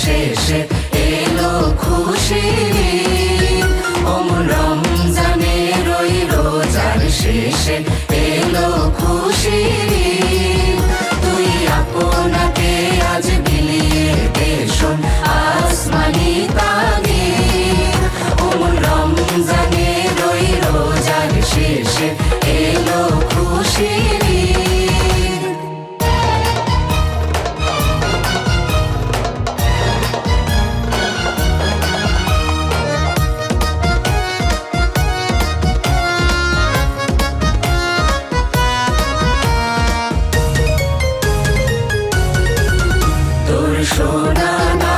শেষে এলো খুশির ঈদ। অমন রমজানের ওই রোজার শেষে এলো খুশির ঈদ। তুই আপনাকে আজ বিলিয়ে দে শোন আসমানি তাগিদ। অমন রমজানের ওই রোজার শেষে এলো খুশির ঈদ। তোর সোনা না